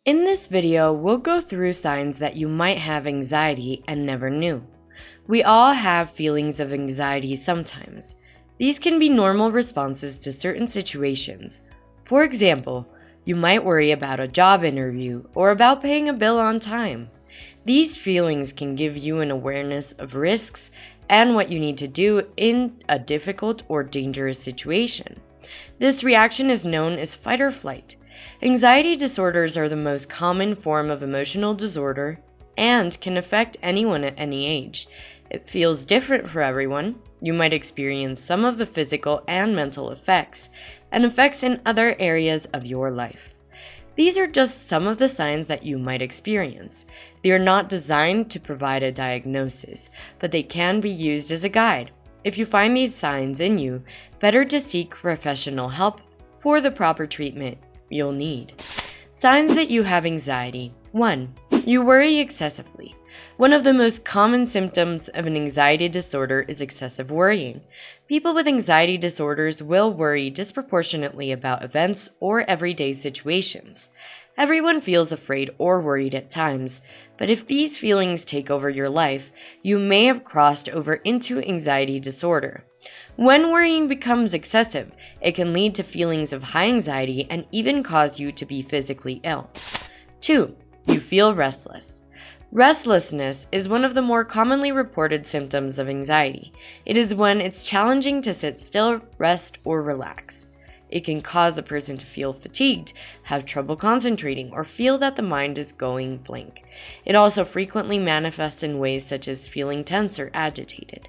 In this video, we'll go through signs that you might have anxiety and never knew. We all have feelings of anxiety sometimes. These can be normal responses to certain situations. For example, you might worry about a job interview or about paying a bill on time. These feelings can give you an awareness of risks and what you need to do in a difficult or dangerous situation. This reaction is known as fight or flight. Anxiety disorders are the most common form of emotional disorder and can affect anyone at any age. It feels different for everyone. You might experience some of the physical and mental effects, and effects in other areas of your life. These are just some of the signs that you might experience. They are not designed to provide a diagnosis, but they can be used as a guide. If you find these signs in you, better to seek professional help for the proper treatment you'll need. Signs that you have anxiety. 1. You worry excessively. One of the most common symptoms of an anxiety disorder is excessive worrying. People with anxiety disorders will worry disproportionately about events or everyday situations. Everyone feels afraid or worried at times, but if these feelings take over your life, you may have crossed over into anxiety disorder. When worrying becomes excessive, it can lead to feelings of high anxiety and even cause you to be physically ill. 2. You feel restless. Restlessness is one of the more commonly reported symptoms of anxiety. It is when it's challenging to sit still, rest, or relax. It can cause a person to feel fatigued, have trouble concentrating, or feel that the mind is going blank. It also frequently manifests in ways such as feeling tense or agitated.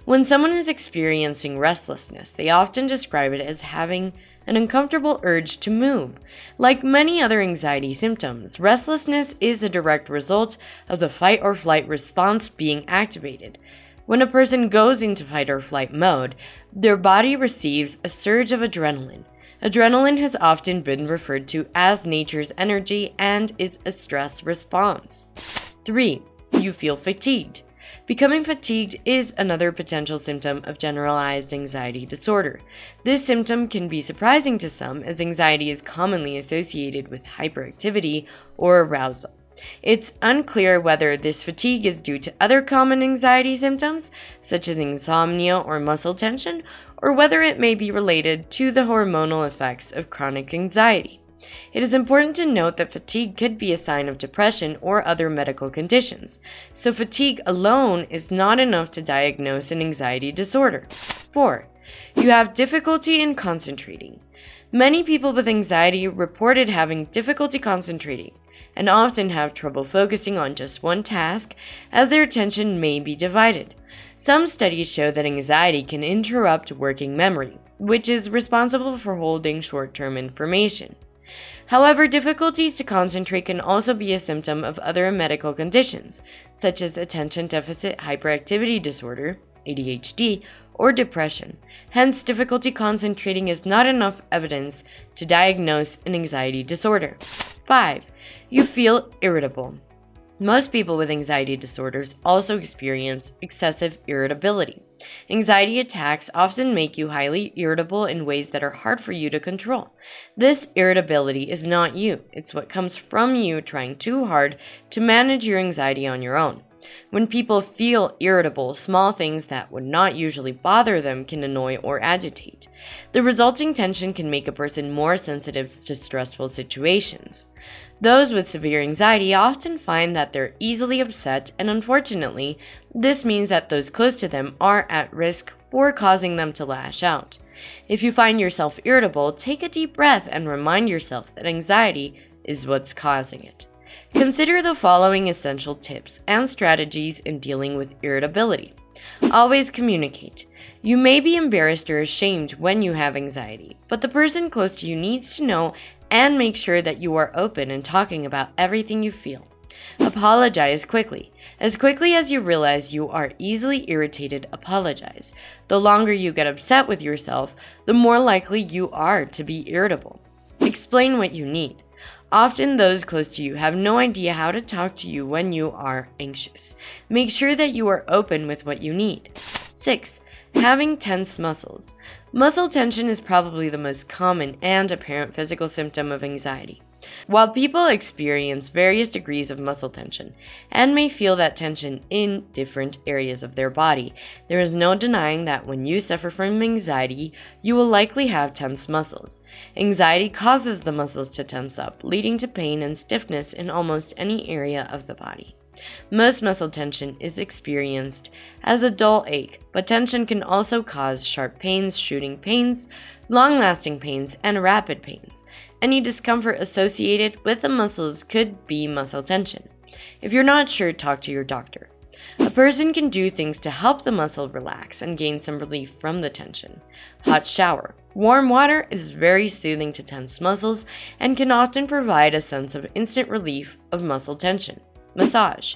When someone is experiencing restlessness, they often describe it as having an uncomfortable urge to move. Like many other anxiety symptoms, restlessness is a direct result of the fight or flight response being activated. When a person goes into fight or flight mode, their body receives a surge of adrenaline. Adrenaline has often been referred to as nature's energy and is a stress response. 3. You feel fatigued. Becoming fatigued is another potential symptom of generalized anxiety disorder. This symptom can be surprising to some, as anxiety is commonly associated with hyperactivity or arousal. It's unclear whether this fatigue is due to other common anxiety symptoms, such as insomnia or muscle tension, or whether it may be related to the hormonal effects of chronic anxiety. It is important to note that fatigue could be a sign of depression or other medical conditions, so fatigue alone is not enough to diagnose an anxiety disorder. 4. You have difficulty in concentrating. Many people with anxiety reported having difficulty concentrating and often have trouble focusing on just one task, as their attention may be divided. Some studies show that anxiety can interrupt working memory, which is responsible for holding short-term information. However, difficulties to concentrate can also be a symptom of other medical conditions, such as attention deficit hyperactivity disorder, ADHD, or depression. Hence, difficulty concentrating is not enough evidence to diagnose an anxiety disorder. 5. You feel irritable. Most people with anxiety disorders also experience excessive irritability. Anxiety attacks often make you highly irritable in ways that are hard for you to control. This irritability is not you. It's what comes from you trying too hard to manage your anxiety on your own. When people feel irritable, small things that would not usually bother them can annoy or agitate. The resulting tension can make a person more sensitive to stressful situations. Those with severe anxiety often find that they're easily upset, and unfortunately, this means that those close to them are at risk for causing them to lash out. If you find yourself irritable, take a deep breath and remind yourself that anxiety is what's causing it. Consider the following essential tips and strategies in dealing with irritability. Always communicate. You may be embarrassed or ashamed when you have anxiety, but the person close to you needs to know and make sure that you are open and talking about everything you feel. Apologize quickly. As quickly as you realize you are easily irritated, apologize. The longer you get upset with yourself, the more likely you are to be irritable. Explain what you need. Often those close to you have no idea how to talk to you when you are anxious. Make sure that you are open with what you need. 6. Having tense muscles. Muscle tension is probably the most common and apparent physical symptom of anxiety. While people experience various degrees of muscle tension and may feel that tension in different areas of their body, there is no denying that when you suffer from anxiety, you will likely have tense muscles. Anxiety causes the muscles to tense up, leading to pain and stiffness in almost any area of the body. Most muscle tension is experienced as a dull ache, but tension can also cause sharp pains, shooting pains, long-lasting pains, and rapid pains. Any discomfort associated with the muscles could be muscle tension. If you're not sure, talk to your doctor. A person can do things to help the muscle relax and gain some relief from the tension. Hot shower. Warm water is very soothing to tense muscles and can often provide a sense of instant relief of muscle tension. Massage.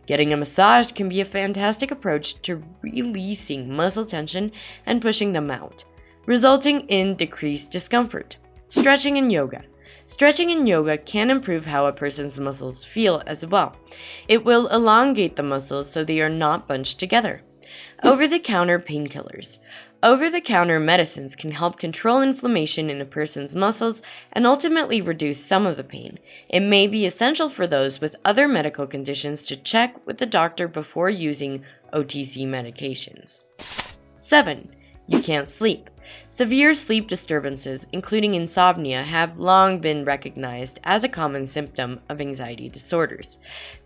Getting a massage can be a fantastic approach to releasing muscle tension and pushing them out, resulting in decreased discomfort. Stretching and yoga. Stretching and yoga can improve how a person's muscles feel as well. It will elongate the muscles so they are not bunched together. Over-the-counter painkillers. Over-the-counter medicines can help control inflammation in a person's muscles and ultimately reduce some of the pain. It may be essential for those with other medical conditions to check with the doctor before using OTC medications. 7. You can't sleep. Severe sleep disturbances, including insomnia, have long been recognized as a common symptom of anxiety disorders.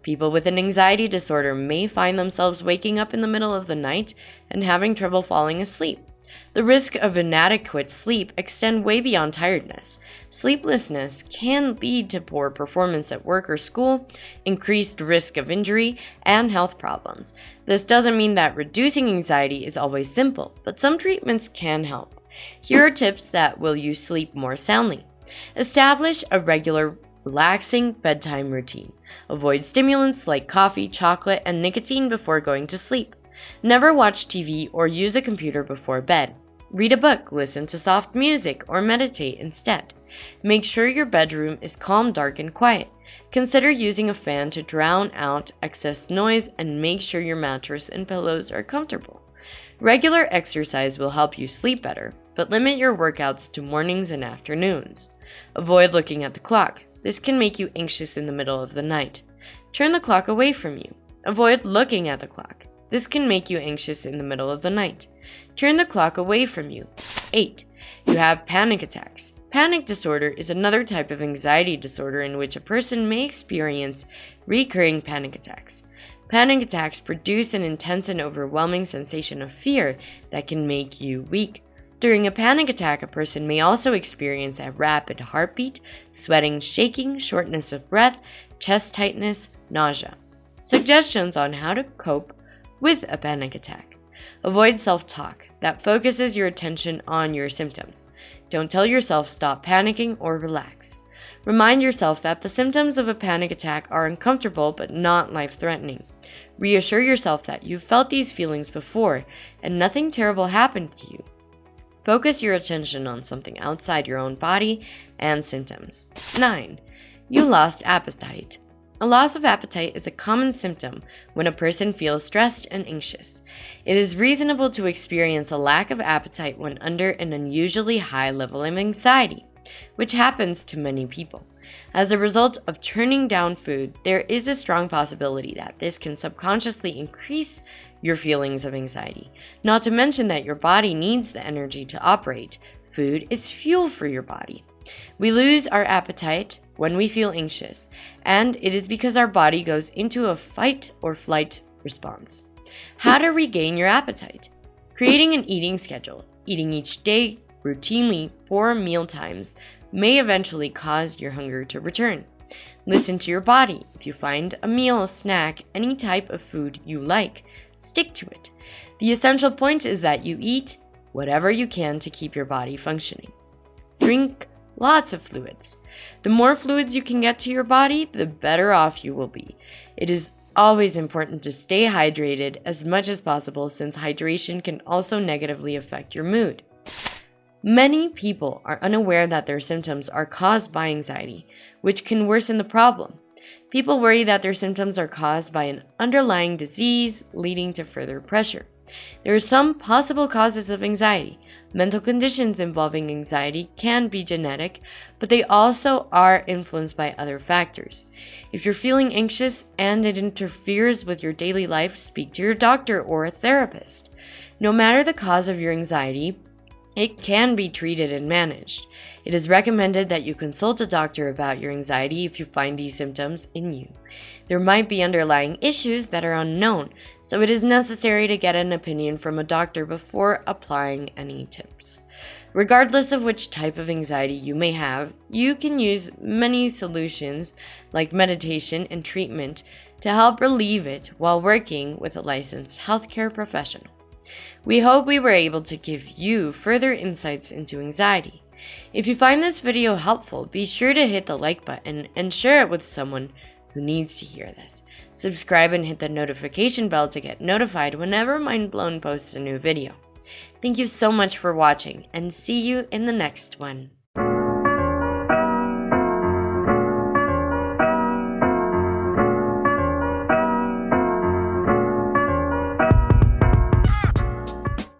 People with an anxiety disorder may find themselves waking up in the middle of the night and having trouble falling asleep. The risk of inadequate sleep extends way beyond tiredness. Sleeplessness can lead to poor performance at work or school, increased risk of injury, and health problems. This doesn't mean that reducing anxiety is always simple, but some treatments can help. Here are tips that will you sleep more soundly. Establish a regular, relaxing bedtime routine. Avoid stimulants like coffee, chocolate, and nicotine before going to sleep. Never watch TV or use a computer before bed. Read a book, listen to soft music, or meditate instead. Make sure your bedroom is calm, dark, and quiet. Consider using a fan to drown out excess noise, and make sure your mattress and pillows are comfortable. Regular exercise will help you sleep better, but limit your workouts to mornings and afternoons. Avoid looking at the clock. This can make you anxious in the middle of the night. Turn the clock away from you. Avoid looking at the clock. This can make you anxious in the middle of the night. Turn the clock away from you. 8. You have panic attacks. Panic disorder is another type of anxiety disorder in which a person may experience recurring panic attacks. Panic attacks produce an intense and overwhelming sensation of fear that can make you weak. During a panic attack, a person may also experience a rapid heartbeat, sweating, shaking, shortness of breath, chest tightness, nausea. Suggestions on how to cope with a panic attack. Avoid self-talk that focuses your attention on your symptoms. Don't tell yourself stop panicking or relax. Remind yourself that the symptoms of a panic attack are uncomfortable but not life-threatening. Reassure yourself that you've felt these feelings before and nothing terrible happened to you. Focus your attention on something outside your own body and symptoms. 9. You lost appetite. A loss of appetite is a common symptom when a person feels stressed and anxious. It is reasonable to experience a lack of appetite when under an unusually high level of anxiety, which happens to many people. As a result of turning down food, there is a strong possibility that this can subconsciously increase your feelings of anxiety, not to mention that your body needs the energy to operate. Food is fuel for your body. We lose our appetite when we feel anxious, and it is because our body goes into a fight or flight response. How to regain your appetite. Creating an eating schedule, eating each day routinely 4 meal times, may eventually cause your hunger to return. Listen to your body. If you find a meal, snack, any type of food you like, stick to it. The essential point is that you eat whatever you can to keep your body functioning. Drink lots of fluids. The more fluids you can get to your body, the better off you will be. It is always important to stay hydrated as much as possible, since hydration can also negatively affect your mood. Many people are unaware that their symptoms are caused by anxiety, which can worsen the problem. People worry that their symptoms are caused by an underlying disease, leading to further pressure. There are some possible causes of anxiety. Mental conditions involving anxiety can be genetic, but they also are influenced by other factors. If you're feeling anxious and it interferes with your daily life, speak to your doctor or a therapist. No matter the cause of your anxiety, it can be treated and managed. It is recommended that you consult a doctor about your anxiety if you find these symptoms in you. There might be underlying issues that are unknown, so it is necessary to get an opinion from a doctor before applying any tips. Regardless of which type of anxiety you may have, you can use many solutions like meditation and treatment to help relieve it while working with a licensed healthcare professional. We hope we were able to give you further insights into anxiety. If you find this video helpful, be sure to hit the like button and share it with someone who needs to hear this. Subscribe and hit the notification bell to get notified whenever Mindblown posts a new video. Thank you so much for watching, and see you in the next one.